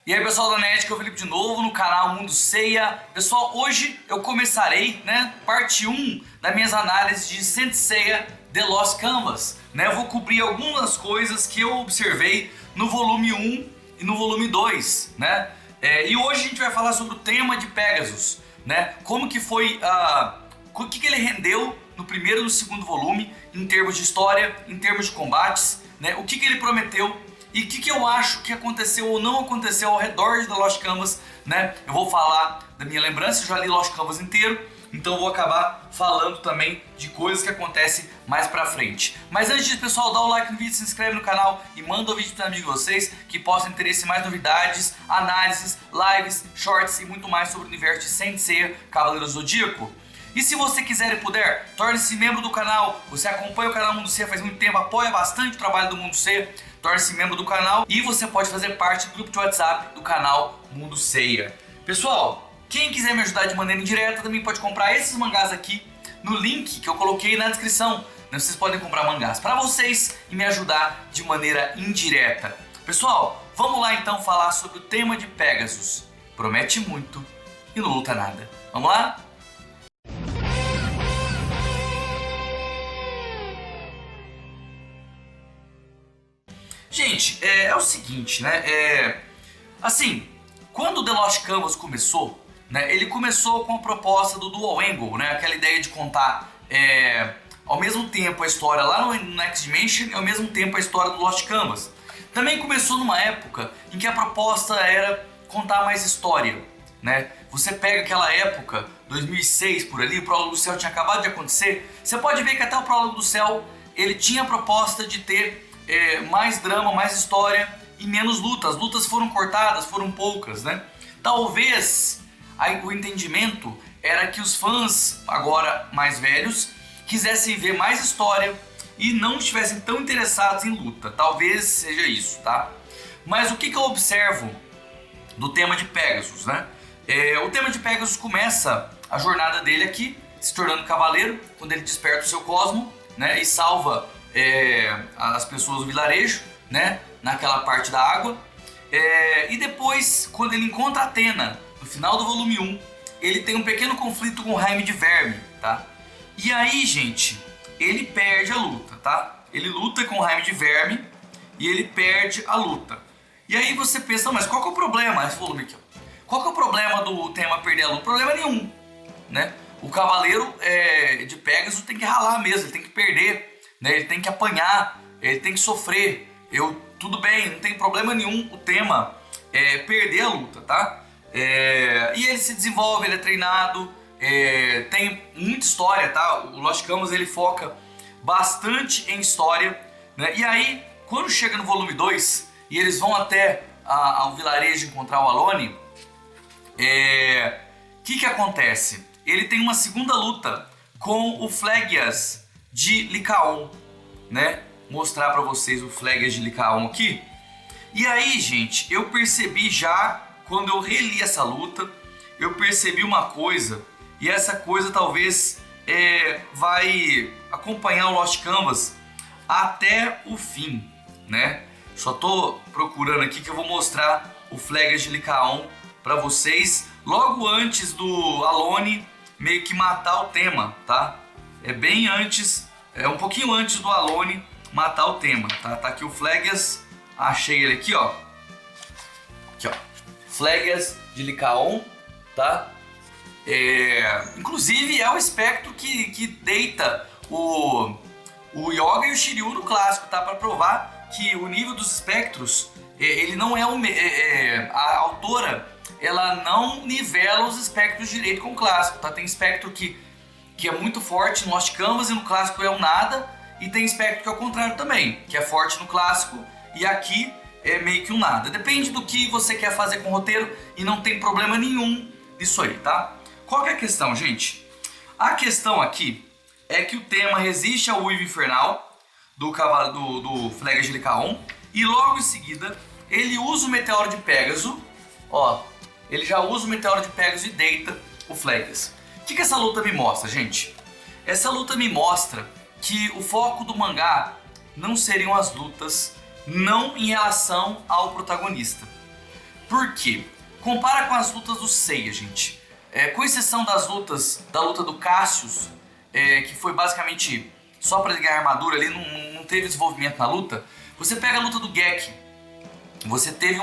E aí pessoal da NET, que é o Felipe de novo no canal Mundo Seiya. Pessoal, hoje eu começarei, parte 1 das minhas análises de Saint Seiya The Lost Canvas. Eu vou cobrir algumas coisas que eu observei no volume 1 e no volume 2, e hoje a gente vai falar sobre o tema de Pegasus, como que foi, o que ele rendeu no primeiro e no segundo volume, em termos de história, em termos de combates, o que ele prometeu. E o que eu acho que aconteceu ou não aconteceu ao redor de The Lost Canvas, Eu vou falar da minha lembrança, eu já li Lost Canvas inteiro, então eu vou acabar falando também de coisas que acontecem mais pra frente. Mas antes disso, pessoal, dá o like no vídeo, se inscreve no canal e manda o vídeo para amigos de vocês que possam interesse em mais novidades, análises, lives, shorts e muito mais sobre o universo de Saint Seiya, Cavaleiro Zodíaco. E se você quiser e puder, torne-se membro do canal. Você acompanha o canal Mundo Seiya faz muito tempo, apoia bastante o trabalho do Mundo Seiya. Torne-se membro do canal e você pode fazer parte do grupo de WhatsApp do canal Mundo Seiya. Pessoal, quem quiser me ajudar de maneira indireta também pode comprar esses mangás aqui no link que eu coloquei na descrição. Vocês podem comprar mangás para vocês e me ajudar de maneira indireta. Pessoal, vamos lá então falar sobre o tema de Pegasus. Promete muito e não luta nada. Vamos lá? Gente, é o seguinte, assim, quando The Lost Canvas começou, ele começou com a proposta do Dual Angle, aquela ideia de contar ao mesmo tempo a história lá no Next Dimension e ao mesmo tempo a história do Lost Canvas. Também começou numa época em que a proposta era contar mais história, Você pega aquela época, 2006 por ali, o Prólogo do Céu tinha acabado de acontecer, você pode ver que até o Prólogo do Céu ele tinha a proposta de ter mais drama, mais história e menos luta. As lutas foram cortadas, foram poucas, Talvez o entendimento era que os fãs, agora mais velhos, quisessem ver mais história e não estivessem tão interessados em luta. Talvez seja isso, Mas o que eu observo do tema de Pegasus, o tema de Pegasus começa a jornada dele aqui, se tornando cavaleiro, quando ele desperta o seu cosmo, e salva as pessoas do vilarejo, naquela parte da água, e depois, quando ele encontra Athena, no final do volume 1, ele tem um pequeno conflito com o Jaime de Verme, E aí, gente, ele perde a luta, Ele luta com o Jaime de Verme e ele perde a luta. E aí você pensa, mas qual que é o problema? Esse volume aqui, qual que é o problema do tema perder a luta? Problema nenhum, O cavaleiro de Pegasus tem que ralar mesmo, ele tem que perder, ele tem que apanhar, ele tem que sofrer. Tudo bem, não tem problema nenhum o tema perder a luta, E ele se desenvolve, ele é treinado, tem muita história, O Lost Canvas ele foca bastante em história, E aí, quando chega no volume 2 e eles vão até ao vilarejo encontrar o Alone, que acontece? Ele tem uma segunda luta com o Phlegias de Lycaon, Mostrar pra vocês o Phlegias de Lycaon aqui. E aí, gente, eu percebi já, quando eu reli essa luta, eu percebi uma coisa, e essa coisa talvez vai acompanhar o Lost Canvas até o fim, Só tô procurando aqui que eu vou mostrar o Phlegias de Lycaon pra vocês, logo antes do Alone meio que matar o tema, É bem antes, um pouquinho antes do Alone matar o tema, Tá aqui o Phlegias, achei ele aqui, ó. Aqui, ó. Phlegias de Lycaon, inclusive é o espectro que deita o Yoga e o Shiryu no clássico, Pra provar que o nível dos espectros, ele não é a autora, ela não nivela os espectros direito com o clássico, Tem espectro que é muito forte no Lost Canvas e no clássico é um nada, e tem espectro que é o contrário também, que é forte no clássico e aqui é meio que um nada. Depende do que você quer fazer com o roteiro e não tem problema nenhum nisso aí, Qual que é a questão, gente? A questão aqui é que o tema resiste ao uivo infernal do Phlegias de Lycaon e logo em seguida ele usa o meteoro de Pégaso, ele já usa o meteoro de Pégaso e deita o Phlegias. O que essa luta me mostra, gente? Essa luta me mostra que o foco do mangá não seriam as lutas, não em relação ao protagonista. Por quê? Compara com as lutas do Seiya, gente. Com exceção da luta do Cassius, que foi basicamente só para ele ganhar armadura, ali não teve desenvolvimento na luta. Você pega a luta do Gek, você teve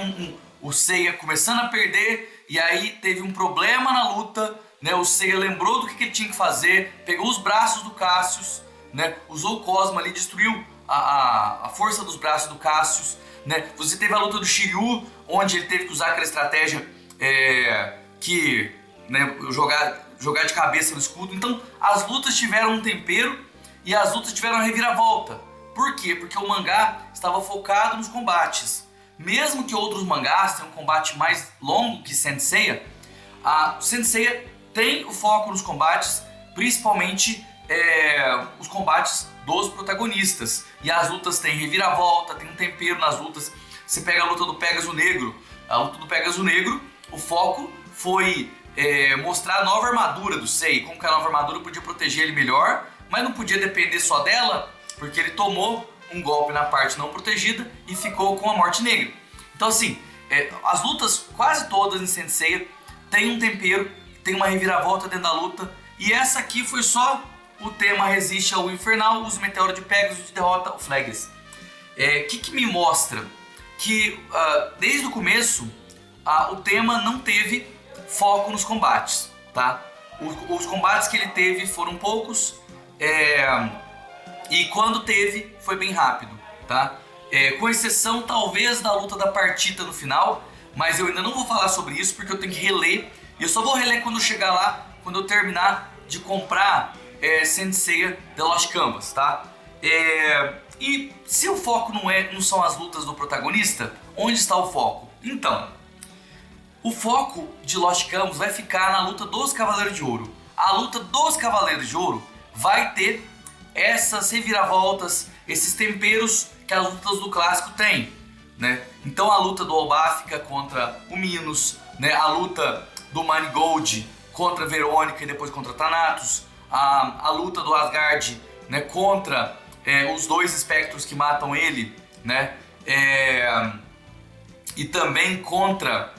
o Seiya começando a perder, e aí teve um problema na luta, né? O Seiya lembrou do que ele tinha que fazer, pegou os braços do Cassius, né? Usou o Cosmo ali, destruiu a força dos braços do Cassius, né? Você teve a luta do Shiryu, onde ele teve que usar aquela estratégia né, jogar de cabeça no escudo. Então as lutas tiveram um tempero e as lutas tiveram uma reviravolta. Por quê? Porque o mangá estava focado nos combates. Mesmo que outros mangás tenham um combate mais longo que Saint Seiya, o Saint Seiya tem o foco nos combates, principalmente os combates dos protagonistas. E as lutas têm reviravolta, tem um tempero nas lutas. Você pega a luta do Pégaso Negro. A luta do Pégaso Negro, o foco foi mostrar a nova armadura do Sei, como que a nova armadura podia proteger ele melhor, mas não podia depender só dela, porque ele tomou um golpe na parte não protegida e ficou com a Morte Negra. Então assim, as lutas quase todas em Saint Seiya tem um tempero, tem uma reviravolta dentro da luta, e essa aqui foi só o tema resiste ao infernal, usa o meteoro de Pegasus e derrota o Flagres. Que me mostra que desde o começo o tema não teve foco nos combates, tá? Os combates que ele teve foram poucos, e quando teve foi bem rápido, tá? Com exceção talvez da luta da partida no final, mas eu ainda não vou falar sobre isso porque eu tenho que reler, e eu só vou reler quando eu chegar lá, quando eu terminar de comprar Saint Seiya The Lost Canvas, tá? E se o foco não são as lutas do protagonista, onde está o foco? Então, o foco de Lost Canvas vai ficar na luta dos Cavaleiros de Ouro. A luta dos Cavaleiros de Ouro vai ter essas reviravoltas, esses temperos que as lutas do clássico têm, né? Então a luta do Albáfica contra o Minos, né? A luta do Manigold contra Verônica e depois contra Thanatos, a luta do Asgard, né? Contra os dois espectros que matam ele, né? E também contra...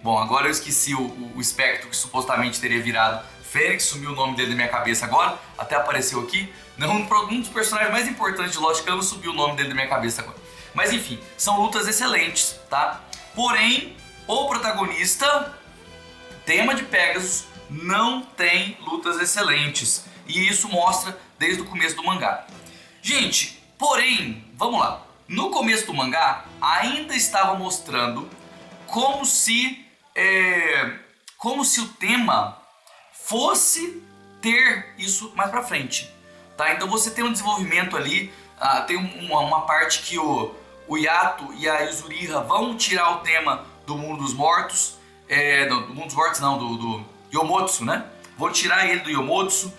Bom, agora eu esqueci o espectro que supostamente teria virado Fênix, sumiu o nome dele da minha cabeça agora, até apareceu aqui. Um dos personagens mais importantes de Lost Canvas subiu o nome dele da minha cabeça agora. Mas enfim, são lutas excelentes, tá? Porém, o protagonista, tema de Pegasus, não tem lutas excelentes. E isso mostra desde o começo do mangá. Gente, porém, vamos lá. No começo do mangá, ainda estava mostrando como se o tema fosse ter isso mais pra frente, tá? Então você tem um desenvolvimento ali, tem uma parte que o Yato e a Yuzuriha vão tirar o tema do mundo dos mortos, do mundo dos mortos não, do Yomotsu, né? Vão tirar ele do Yomotsu,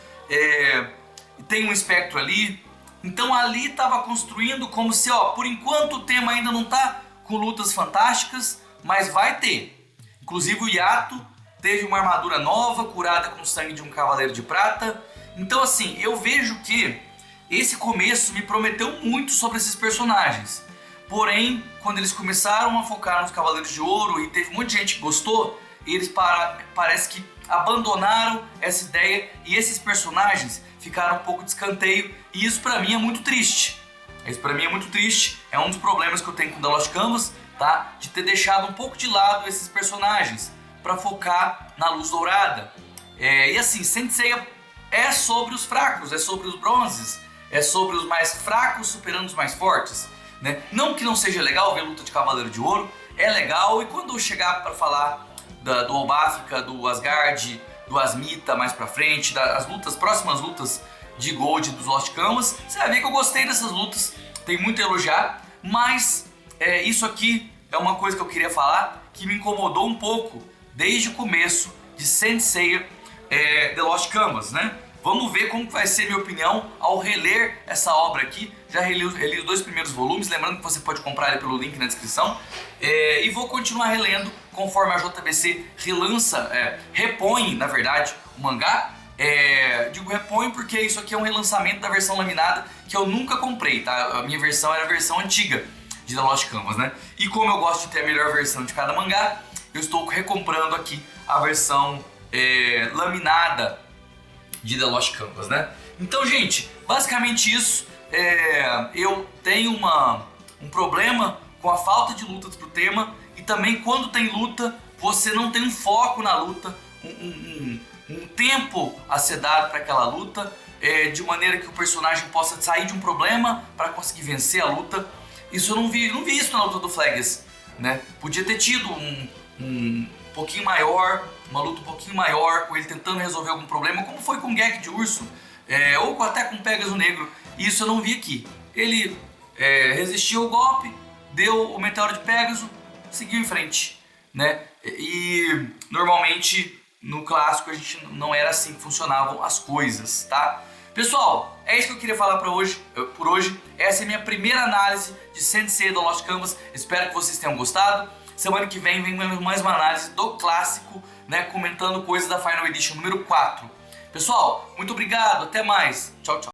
tem um espectro ali, então ali estava construindo como se, por enquanto o tema ainda não tá com lutas fantásticas, mas vai ter. Inclusive o Yato teve uma armadura nova, curada com o sangue de um cavaleiro de prata. Então assim, eu vejo que esse começo me prometeu muito sobre esses personagens. Porém, quando eles começaram a focar nos Cavaleiros de Ouro e teve muita gente que gostou, eles parece que abandonaram essa ideia e esses personagens ficaram um pouco de escanteio, e isso pra mim é muito triste. É um dos problemas que eu tenho com The Lost Canvas, tá? De ter deixado um pouco de lado esses personagens para focar na Luz Dourada. E assim, Saint Seiya é sobre os fracos, é sobre os bronzes, é sobre os mais fracos superando os mais fortes, né? Não que não seja legal ver luta de Cavaleiro de Ouro, é legal, e quando eu chegar para falar do Albáfica, do Asgard, do Asmita mais pra frente, das próximas lutas de Gold dos Lost Canvas, você vai ver que eu gostei dessas lutas, tem muito a elogiar, mas isso aqui é uma coisa que eu queria falar, que me incomodou um pouco desde o começo de Saint Seiya The Lost Canvas, né? Vamos ver como vai ser minha opinião ao reler essa obra aqui. Já reli os 2 primeiros volumes, lembrando que você pode comprar ele pelo link na descrição. E vou continuar relendo conforme a JBC repõe, na verdade, o mangá. Digo repõe porque isso aqui é um relançamento da versão laminada que eu nunca comprei, tá? A minha versão era a versão antiga de The Lost Canvas, né? E como eu gosto de ter a melhor versão de cada mangá, eu estou recomprando aqui a versão laminada de The Lost Canvas, né? Então, gente, basicamente isso. Eu tenho um problema com a falta de lutas pro tema, e também quando tem luta, você não tem um foco na luta, um tempo a ser dado para aquela luta, de maneira que o personagem possa sair de um problema para conseguir vencer a luta. Isso eu não vi isso na luta do Flagus, né? Podia ter tido um pouquinho maior, uma luta um pouquinho maior, com ele tentando resolver algum problema, como foi com o Gek de Urso, ou até com o Pegasus Negro. Isso eu não vi aqui. Ele resistiu ao golpe, deu o meteoro de Pegasus, seguiu em frente, né? E normalmente no clássico a gente não era assim que funcionavam as coisas, tá? Pessoal, é isso que eu queria falar por hoje. Essa é a minha primeira análise de Sensei The Lost Canvas. Espero que vocês tenham gostado. Semana que vem mais uma análise do clássico, né, comentando coisas da Final Edition número 4. Pessoal, muito obrigado, até mais. Tchau, tchau.